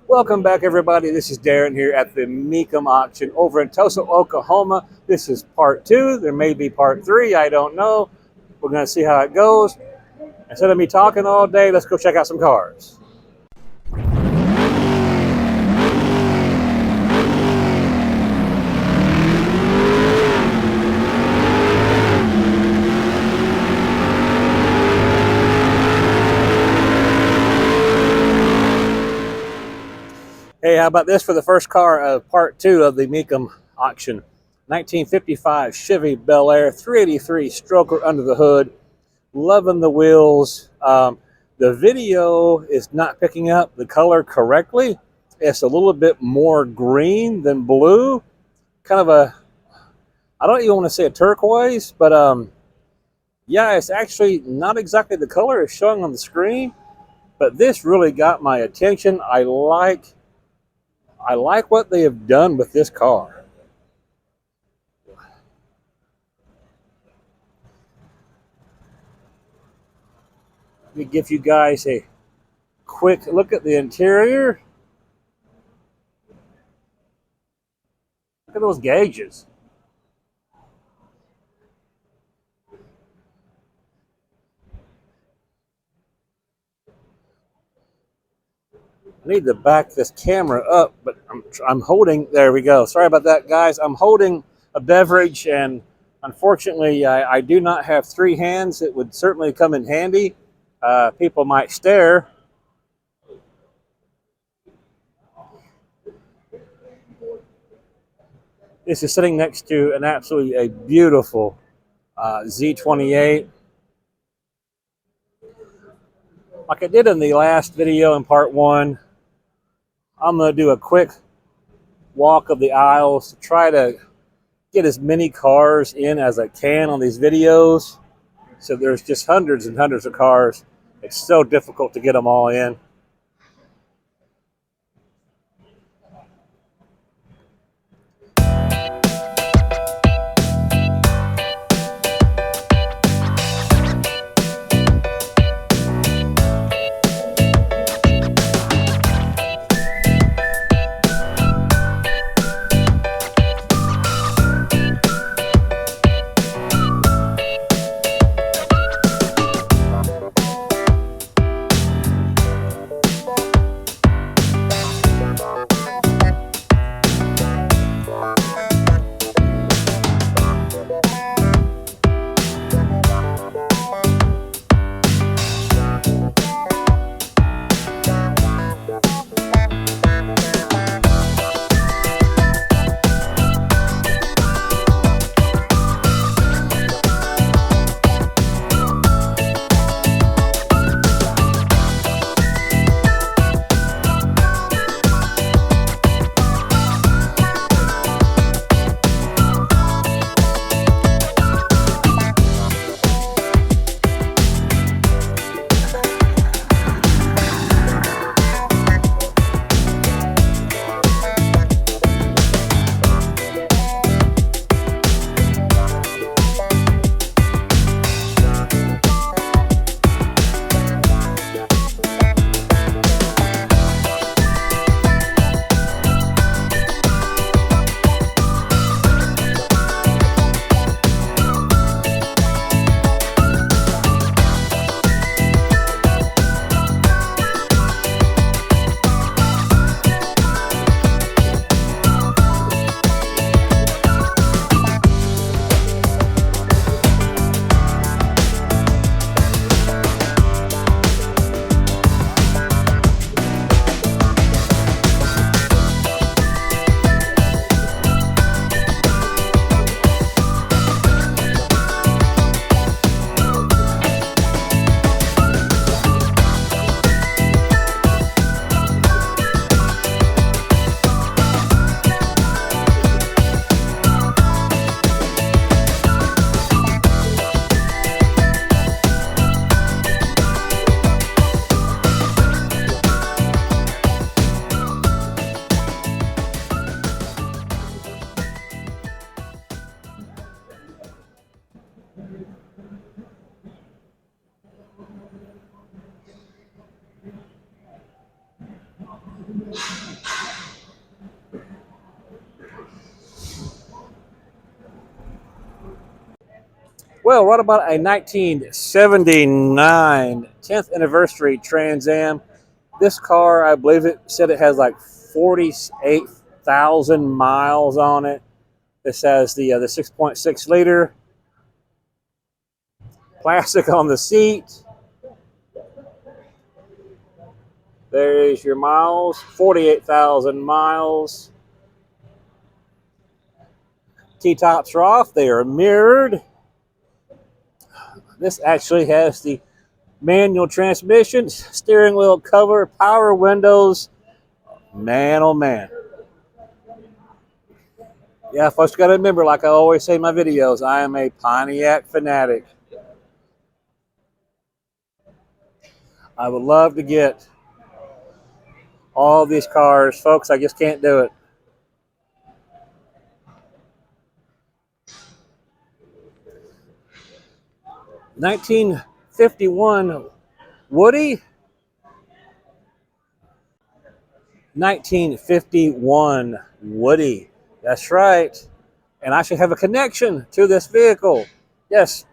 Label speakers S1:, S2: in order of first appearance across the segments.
S1: Welcome back, everybody. This is Darren here at the Mecum auction over in Tulsa, Oklahoma. This is part two. There may be part three. I don't know. We're going to see how it goes. Instead of me talking all day, let's go check out some cars. Hey, how about this for the first car of part two of the Mecum auction? 1955 Chevy Belair 383 stroker under the hood. Loving the wheels. The video is not picking up the color correctly. It's a little bit more green than blue. Kind of a, I don't even want to say a turquoise, but yeah, it's actually not exactly the color it's showing on the screen. But this really got my attention. I like what they have done with this car. Let me give you guys a quick look at the interior. Look at those gauges. I need to back this camera up, but I'm holding, there we go. Sorry about that, guys. I'm holding a beverage, and unfortunately, I do not have three hands. It would certainly come in handy. People might stare. This is sitting next to an absolutely a beautiful Z28. Like I did in the last video in part one, I'm going to do a quick walk of the aisles to try to get as many cars in as I can on these videos. So there's just hundreds and hundreds of cars. It's so difficult to get them all in. Well, what about a 1979 10th anniversary Trans Am? This car, I believe it said it has like 48,000 miles on it. This has the 6.6 liter plastic on the seat. There's your miles, 48,000 miles. T-tops are off. They are mirrored. This actually has the manual transmission, steering wheel cover, power windows. Man, oh man. Yeah, folks, got to remember, like I always say in my videos, I am a Pontiac fanatic. I would love to get all these cars. Folks, I just can't do it. (1951) Woody. 1951 Woody. That's right. And I should have a connection to this vehicle. Yes,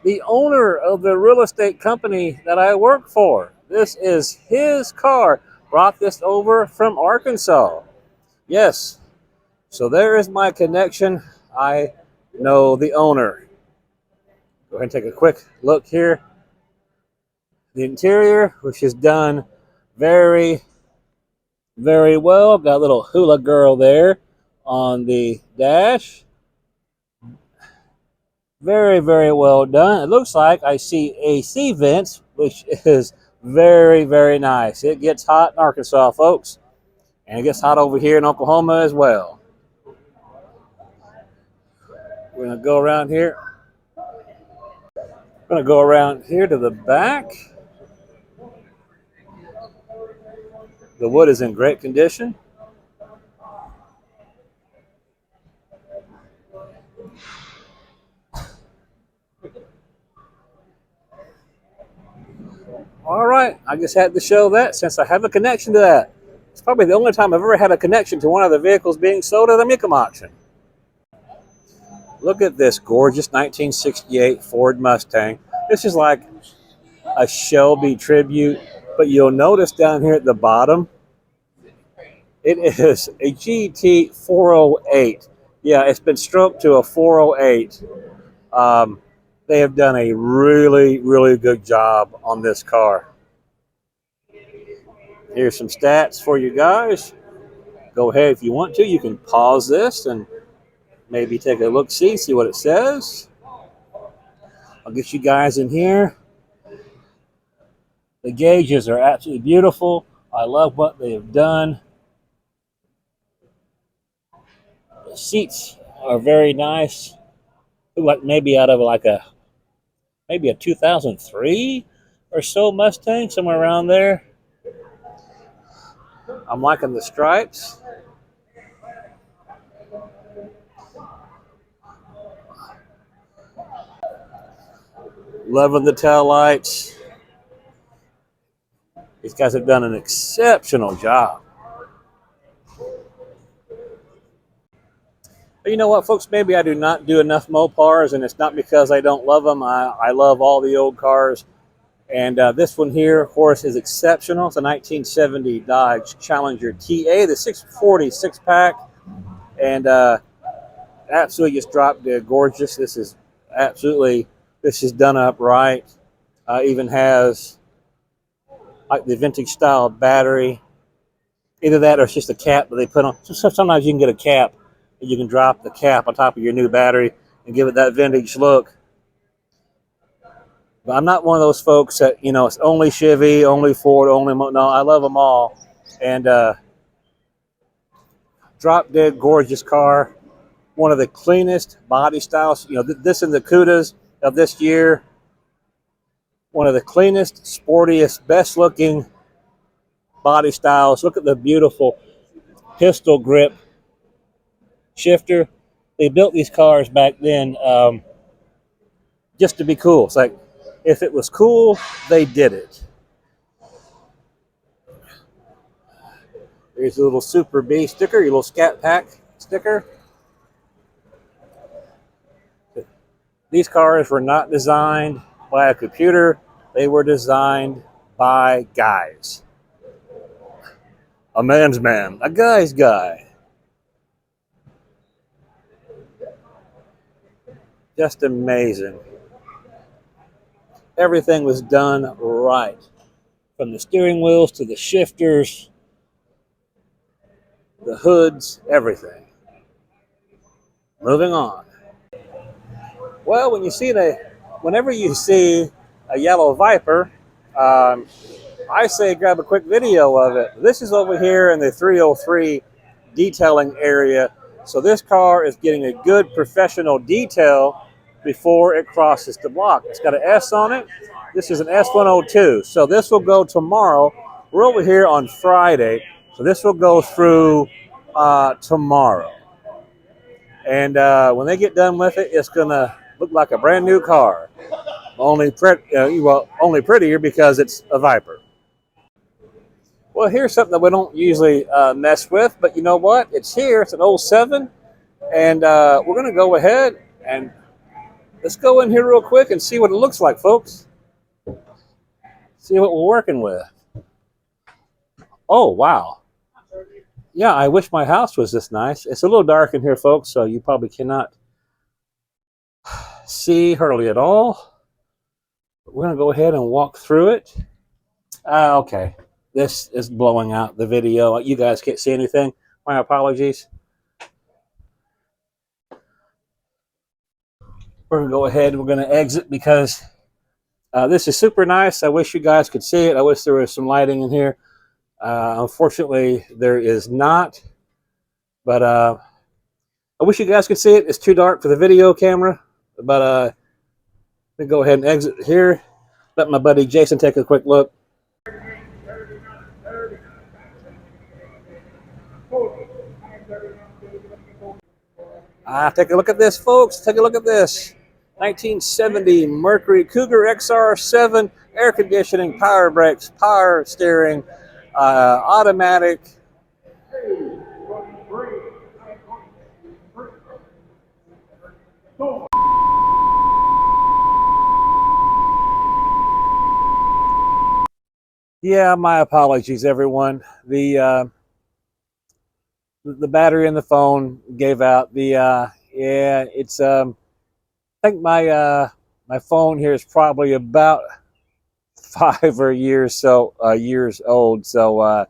S1: the owner of the real estate company that I work for. This is his car. Brought this over from Arkansas. Yes. So there is my connection. I know the owner. Go ahead and take a quick look here. The interior, which is done very, very well. Got a little hula girl there on the dash. Very, very well done. It looks like I see AC vents, which is very, very nice. It gets hot in Arkansas, folks. And it gets hot over here in Oklahoma as well. We're going to go around here. We're going to go around here to the back. The wood is in great condition. All right, I just had to show that since I have a connection to that. It's probably the only time I've ever had a connection to one of the vehicles being sold at the Mecum auction. Look at this gorgeous 1968 Ford Mustang. This is like a Shelby tribute, but you'll notice down here at the bottom, it is a GT 408. Yeah, it's been stroked to a 408. They have done a really, really good job on this car. Here's some stats for you guys. Go ahead if you want to. You can pause this and maybe take a look, see what it says. I'll get you guys in here. The gauges are absolutely beautiful. I love what they have done. The seats are very nice. Like maybe out of maybe a 2003 or so Mustang, somewhere around there. I'm liking the stripes. Loving the tail lights. These guys have done an exceptional job. But you know what, folks? Maybe I do not do enough Mopars, and it's not because I don't love them. I love all the old cars. And this one here, of course, is exceptional. It's a 1970 Dodge Challenger TA, the 640 six-pack. And absolutely just drop dead gorgeous. This is done up right. Even has like the vintage style battery. Either that or it's just a cap that they put on. Sometimes you can get a cap and you can drop the cap on top of your new battery and give it that vintage look. But I'm not one of those folks that, it's only Chevy, only Ford, no, I love them all. And drop dead gorgeous car. One of the cleanest body styles. This and the Cudas of this year. One of the cleanest, sportiest, best looking body styles. Look at the beautiful pistol grip shifter. They built these cars back then just to be cool. It's like, if it was cool, they did it. There's a little Super B sticker, your little Scat Pack sticker. These cars were not designed by a computer. They were designed by guys. A man's man, a guy's guy. Just amazing. Everything was done right. From the steering wheels to the shifters, the hoods, everything. Moving on. Well, whenever you see a yellow Viper, I say grab a quick video of it. This is over here in the 303 detailing area. So this car is getting a good professional detail before it crosses the block. It's got an S on it. This is an S102. So this will go tomorrow. We're over here on Friday. So this will go through tomorrow. And when they get done with it, it's going to look like a brand new car. Only prettier because it's a Viper. Well, here's something that we don't usually mess with, but you know what? It's here. It's an 07, and we're going to go ahead and let's go in here real quick and see what it looks like, folks. See what we're working with. Oh, wow. Yeah, I wish my house was this nice. It's a little dark in here, folks, so you probably cannot see hardly at all. We're going to go ahead and walk through it. Okay. This is blowing out the video. You guys can't see anything. My apologies. We're going to go ahead and we're going to exit because this is super nice. I wish you guys could see it. I wish there was some lighting in here. Unfortunately, there is not. But I wish you guys could see it. It's too dark for the video camera. But let me go ahead and exit here. Let my buddy Jason take a quick look. Take a look at this, folks. Take a look at this. 1970 Mercury Cougar XR7, air conditioning, power brakes, power steering, automatic. Yeah, my apologies, everyone. The battery in the phone gave out. Yeah, it's I think my phone here is probably about 5 or years old. So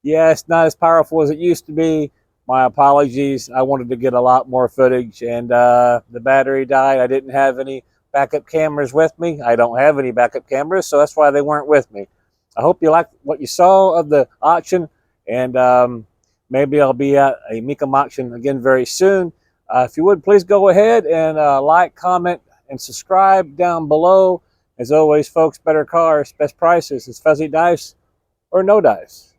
S1: yeah, it's not as powerful as it used to be. My apologies. I wanted to get a lot more footage, and the battery died. I didn't have any backup cameras with me. I don't have any backup cameras, so that's why they weren't with me. I hope you liked what you saw of the auction, and maybe I'll be at a Mecum auction again very soon. If you would, please go ahead and like, comment, and subscribe down below. As always, folks, better cars, best prices. It's fuzzy dice or no dice.